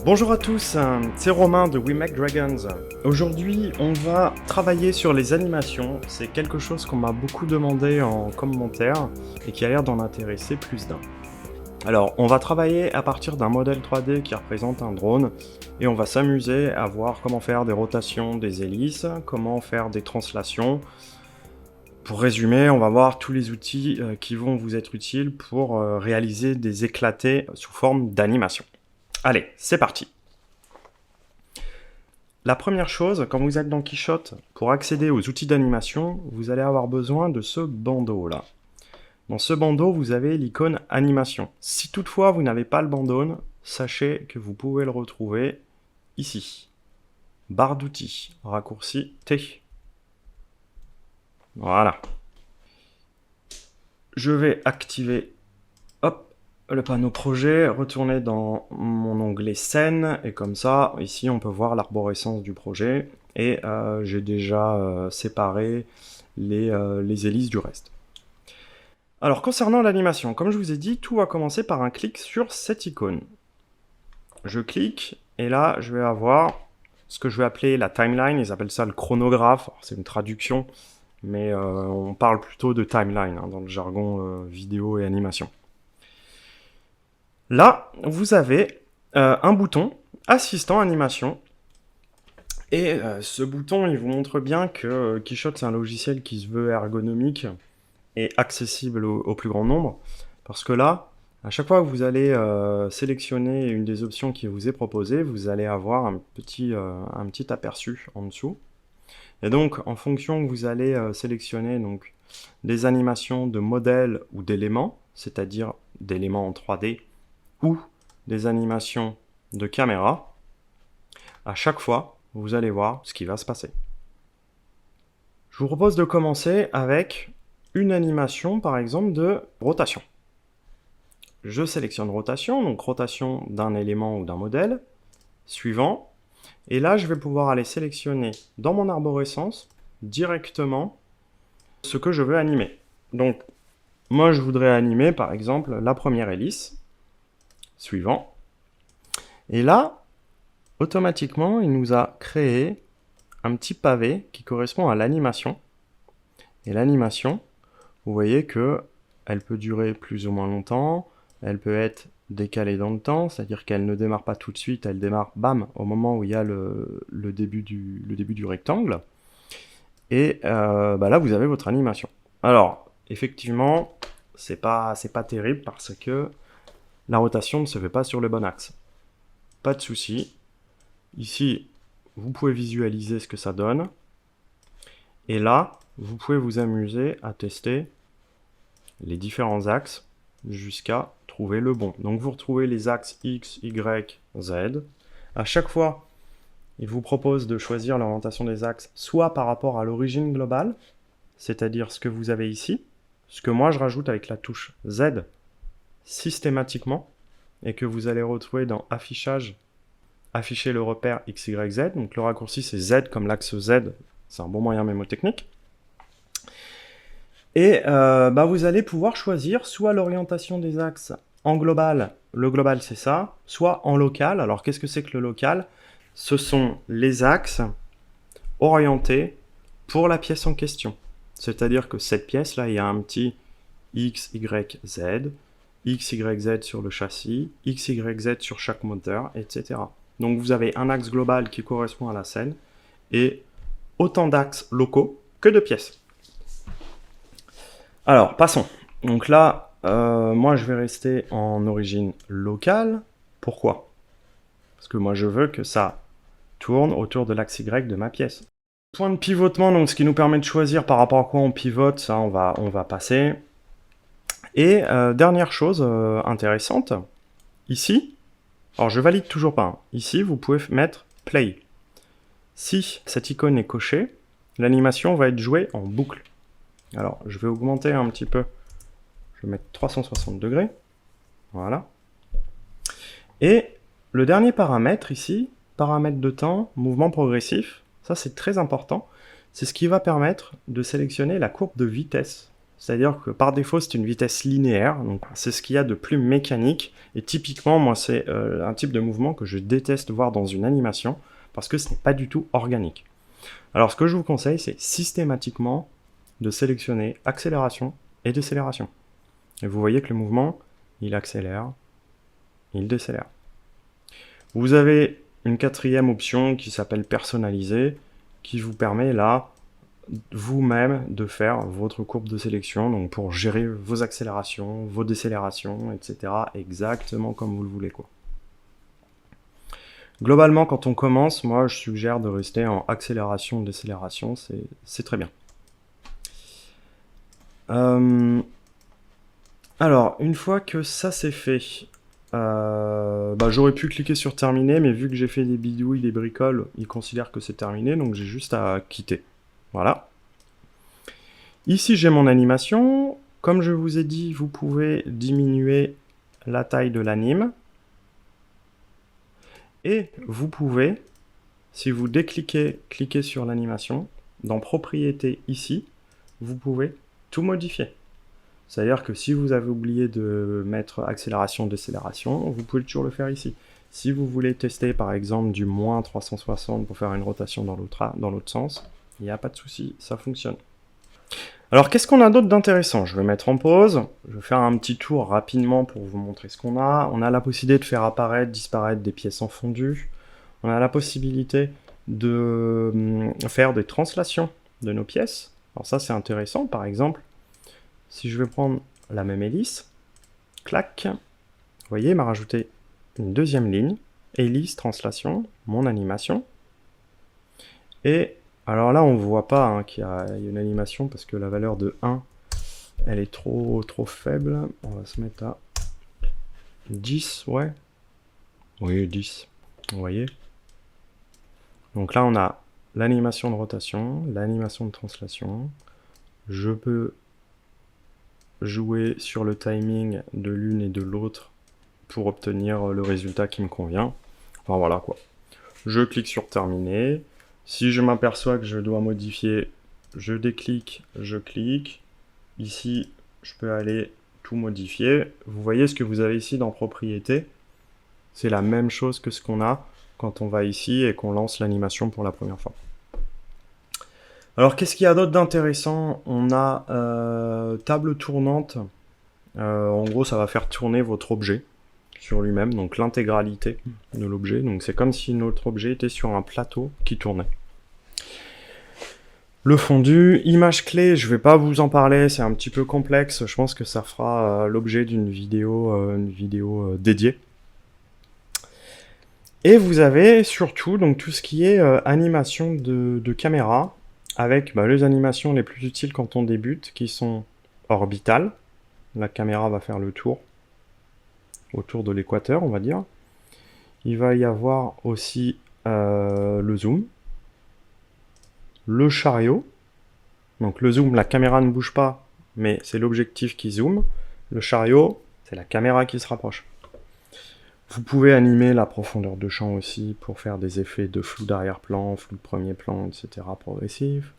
Bonjour à tous, c'est Romain de We Make Dragons. Aujourd'hui, on va travailler sur les animations. C'est quelque chose qu'on m'a beaucoup demandé en commentaire et qui a l'air d'en intéresser plus d'un. Alors, on va travailler à partir d'un modèle 3D qui représente un drone et on va s'amuser à voir comment faire des rotations des hélices, comment faire des translations. Pour résumer, on va voir tous les outils qui vont vous être utiles pour réaliser des éclatés sous forme d'animation. Allez, c'est parti. La première chose, quand vous êtes dans Quichotte, pour accéder aux outils d'animation, vous allez avoir besoin de ce bandeau là. Dans ce bandeau, vous avez l'icône animation. Si toutefois vous n'avez pas le bandeau, sachez que vous pouvez le retrouver ici. Barre d'outils, raccourci T. Voilà. Je vais activer le panneau projet, retourner dans mon onglet scène, et comme ça, ici on peut voir l'arborescence du projet, et j'ai déjà séparé les hélices du reste. Alors concernant l'animation, comme je vous ai dit, tout va commencer par un clic sur cette icône. Je clique, et là je vais avoir ce que je vais appeler la timeline, ils appellent ça le chronographe, c'est une traduction, mais on parle plutôt de timeline dans le jargon vidéo et animation. Là, vous avez un bouton assistant animation. Et ce bouton, il vous montre bien que Quichotte, c'est un logiciel qui se veut ergonomique et accessible au plus grand nombre. Parce que là, à chaque fois que vous allez sélectionner une des options qui vous est proposée, vous allez avoir un petit aperçu en dessous. Et donc, en fonction que vous allez sélectionner donc, des animations de modèles ou d'éléments, c'est-à-dire d'éléments en 3D, ou des animations de caméra, à chaque fois, vous allez voir ce qui va se passer. Je vous propose de commencer avec une animation, par exemple, de rotation. Je sélectionne rotation, donc rotation d'un élément ou d'un modèle, suivant, et là, je vais pouvoir aller sélectionner dans mon arborescence directement ce que je veux animer. Donc, moi, je voudrais animer, par exemple, la première hélice, suivant. Et là, automatiquement, il nous a créé un petit pavé qui correspond à l'animation. Et l'animation, vous voyez que elle peut durer plus ou moins longtemps, elle peut être décalée dans le temps, c'est-à-dire qu'elle ne démarre pas tout de suite, elle démarre, bam, au moment où il y a le début du rectangle. Et là, vous avez votre animation. Alors, effectivement, c'est pas terrible parce que la rotation ne se fait pas sur le bon axe. Pas de souci. Ici, vous pouvez visualiser ce que ça donne. Et là, vous pouvez vous amuser à tester les différents axes jusqu'à trouver le bon. Donc vous retrouvez les axes X, Y, Z. À chaque fois, il vous propose de choisir l'orientation des axes soit par rapport à l'origine globale, c'est-à-dire ce que vous avez ici, ce que moi je rajoute avec la touche Z systématiquement, et que vous allez retrouver dans affichage, afficher le repère X, Y, Z. Donc le raccourci c'est Z comme l'axe Z, c'est un bon moyen mémotechnique. Et vous allez pouvoir choisir soit l'orientation des axes en global, le global c'est ça, soit en local. Alors qu'est-ce que c'est que le local? Ce sont les axes orientés pour la pièce en question. C'est-à-dire que cette pièce là, il y a un petit X, Y, Z, X, Y, Z sur le châssis, X, Y, Z sur chaque moteur, etc. Donc vous avez un axe global qui correspond à la scène et autant d'axes locaux que de pièces. Alors, passons. Donc là, moi je vais rester en origine locale. Pourquoi? Parce que moi je veux que ça tourne autour de l'axe Y de ma pièce. Point de pivotement, donc ce qui nous permet de choisir par rapport à quoi on pivote, ça on va passer. Et dernière chose intéressante, ici, alors je valide toujours pas, hein. Ici vous pouvez mettre play. Si cette icône est cochée, l'animation va être jouée en boucle. Alors je vais augmenter un petit peu, je vais mettre 360 degrés, voilà. Et le dernier paramètre ici, paramètre de temps, mouvement progressif, ça c'est très important, c'est ce qui va permettre de sélectionner la courbe de vitesse c'est-à-dire que par défaut c'est une vitesse linéaire, donc c'est ce qu'il y a de plus mécanique, et typiquement moi c'est un type de mouvement que je déteste voir dans une animation, parce que ce n'est pas du tout organique. Alors ce que je vous conseille, c'est systématiquement de sélectionner accélération et décélération. Et vous voyez que le mouvement, il accélère, il décélère. Vous avez une quatrième option qui s'appelle personnaliser, qui vous permet là, vous-même, de faire votre courbe de sélection, donc pour gérer vos accélérations, vos décélérations, etc. exactement comme vous le voulez, quoi. Globalement, quand on commence, moi je suggère de rester en accélération, décélération, c'est très bien. Alors, une fois que ça c'est fait, j'aurais pu cliquer sur terminer, mais vu que j'ai fait des bidouilles, des bricoles, il considère que c'est terminé, donc j'ai juste à quitter. Voilà. Ici j'ai mon animation. Comme je vous ai dit, vous pouvez diminuer la taille de l'anime. Et vous pouvez, si vous cliquez sur l'animation, dans Propriétés ici, vous pouvez tout modifier. C'est-à-dire que si vous avez oublié de mettre accélération, décélération, vous pouvez toujours le faire ici. Si vous voulez tester par exemple du moins 360 pour faire une rotation dans l'autre sens, il n'y a pas de souci, ça fonctionne. Alors qu'est-ce qu'on a d'autre d'intéressant? Je vais mettre en pause, je vais faire un petit tour rapidement pour vous montrer ce qu'on a. On a la possibilité de faire apparaître, disparaître des pièces en fondu. On a la possibilité de faire des translations de nos pièces. Alors ça c'est intéressant, par exemple, si je vais prendre la même hélice, clac, vous voyez, il m'a rajouté une deuxième ligne, hélice, translation, mon animation. Et alors là, on ne voit pas hein, qu'il y a une animation parce que la valeur de 1, elle est trop faible. On va se mettre à 10, ouais. Oui, 10, vous voyez. Donc là, on a l'animation de rotation, l'animation de translation. Je peux jouer sur le timing de l'une et de l'autre pour obtenir le résultat qui me convient. Enfin voilà quoi. Je clique sur terminer. Si je m'aperçois que je dois modifier, je déclique, je clique. Ici, je peux aller tout modifier. Vous voyez ce que vous avez ici dans Propriétés. C'est la même chose que ce qu'on a quand on va ici et qu'on lance l'animation pour la première fois. Alors, qu'est-ce qu'il y a d'autre d'intéressant? On a table tournante. En gros, ça va faire tourner votre objet sur lui-même, donc l'intégralité de l'objet. Donc, c'est comme si notre objet était sur un plateau qui tournait. Le fondu, image clé, je ne vais pas vous en parler, c'est un petit peu complexe. Je pense que ça fera l'objet d'une vidéo dédiée. Et vous avez surtout donc, tout ce qui est animation de caméra, avec les animations les plus utiles quand on débute, qui sont orbitales. La caméra va faire le tour autour de l'équateur, on va dire. Il va y avoir aussi le zoom, le chariot. Donc le zoom, la caméra ne bouge pas, mais c'est l'objectif qui zoome. Le chariot, c'est la caméra qui se rapproche. Vous pouvez animer la profondeur de champ aussi pour faire des effets de flou d'arrière-plan, flou de premier plan, etc. progressif.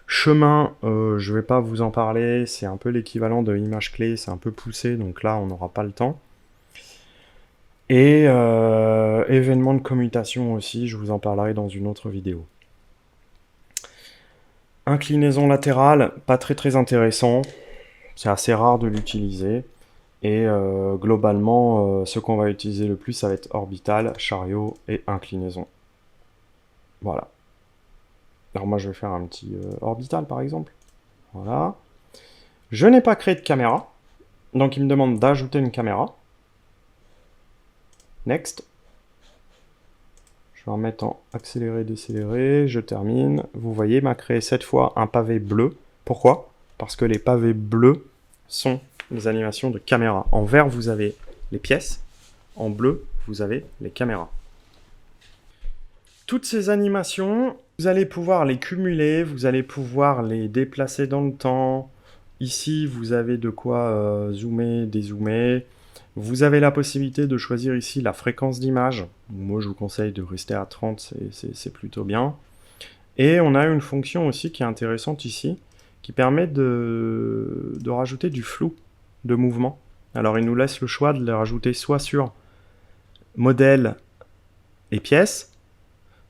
Chemin, je ne vais pas vous en parler, c'est un peu l'équivalent de image clé, c'est un peu poussé, donc là on n'aura pas le temps. Et événement de commutation aussi, je vous en parlerai dans une autre vidéo. Inclinaison latérale, pas très intéressant, c'est assez rare de l'utiliser. Et globalement, ce qu'on va utiliser le plus, ça va être orbital, chariot et inclinaison. Voilà. Alors moi, je vais faire un petit orbital, par exemple. Voilà. Je n'ai pas créé de caméra, donc il me demande d'ajouter une caméra. Next. Je vais en mettre en accéléré, décéléré, je termine. Vous voyez, il m'a créé cette fois un pavé bleu. Pourquoi? Parce que les pavés bleus sont les animations de caméra. En vert, vous avez les pièces. En bleu, vous avez les caméras. Toutes ces animations, vous allez pouvoir les cumuler, vous allez pouvoir les déplacer dans le temps. Ici, vous avez de quoi zoomer, dézoomer. Vous avez la possibilité de choisir ici la fréquence d'image. Moi, je vous conseille de rester à 30, c'est plutôt bien. Et on a une fonction aussi qui est intéressante ici, qui permet de rajouter du flou de mouvement. Alors il nous laisse le choix de le rajouter soit sur modèle et pièces,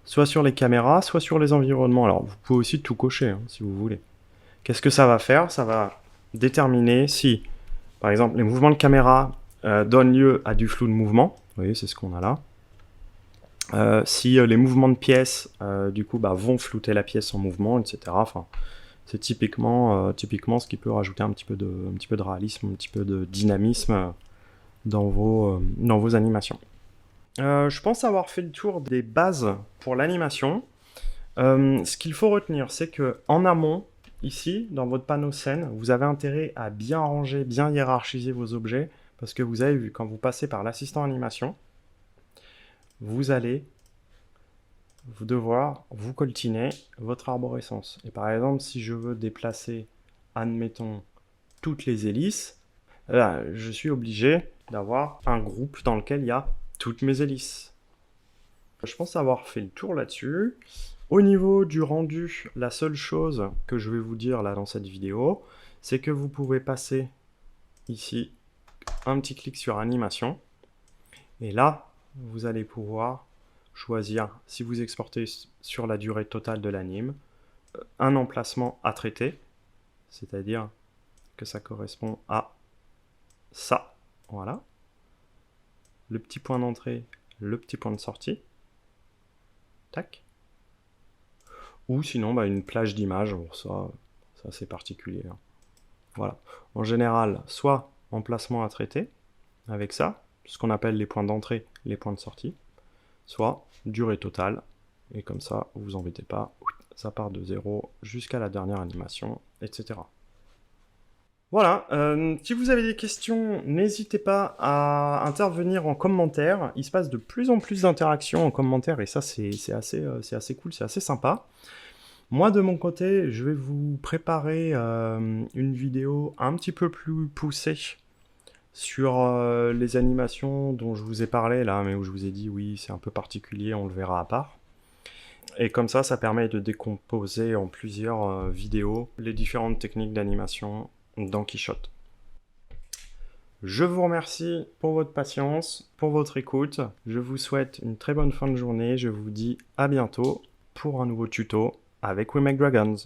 soit sur les caméras, soit sur les environnements. Alors vous pouvez aussi tout cocher hein, si vous voulez. Qu'est-ce que ça va faire? Ça va déterminer si, par exemple, les mouvements de caméra donnent lieu à du flou de mouvement. Vous voyez, c'est ce qu'on a là. Si les mouvements de pièces, du coup, vont flouter la pièce en mouvement, etc. Enfin, c'est typiquement ce qui peut rajouter un petit peu de réalisme, un petit peu de dynamisme dans vos animations. Je pense avoir fait le tour des bases pour l'animation. Ce qu'il faut retenir, c'est que en amont, ici, dans votre panneau scène, vous avez intérêt à bien ranger, bien hiérarchiser vos objets, parce que vous avez vu, quand vous passez par l'assistant animation, vous allez devoir vous coltiner votre arborescence. Et par exemple, si je veux déplacer, admettons, toutes les hélices, je suis obligé d'avoir un groupe dans lequel il y a toutes mes hélices. Je pense avoir fait le tour là-dessus. Au niveau du rendu, la seule chose que je vais vous dire là dans cette vidéo, c'est que vous pouvez passer ici un petit clic sur animation. Et là, vous allez pouvoir choisir, si vous exportez sur la durée totale de l'anime, un emplacement à traiter, c'est-à-dire que ça correspond à ça, voilà. Le petit point d'entrée, le petit point de sortie. Tac. Ou sinon, une plage d'images, bon, ça c'est particulier. Hein. Voilà. En général, soit emplacement à traiter, avec ça, ce qu'on appelle les points d'entrée, les points de sortie, soit durée totale, et comme ça, vous vous embêtez pas, ça part de 0 jusqu'à la dernière animation, etc. Voilà, si vous avez des questions, n'hésitez pas à intervenir en commentaire. Il se passe de plus en plus d'interactions en commentaire, et ça c'est assez cool, c'est assez sympa. Moi de mon côté, je vais vous préparer une vidéo un petit peu plus poussée sur les animations dont je vous ai parlé là, mais où je vous ai dit oui, c'est un peu particulier, on le verra à part. Et comme ça permet de décomposer en plusieurs vidéos les différentes techniques d'animation dans Quichotte. Je vous remercie pour votre patience, pour votre écoute. Je vous souhaite une très bonne fin de journée. Je vous dis à bientôt pour un nouveau tuto avec We Make Dragons.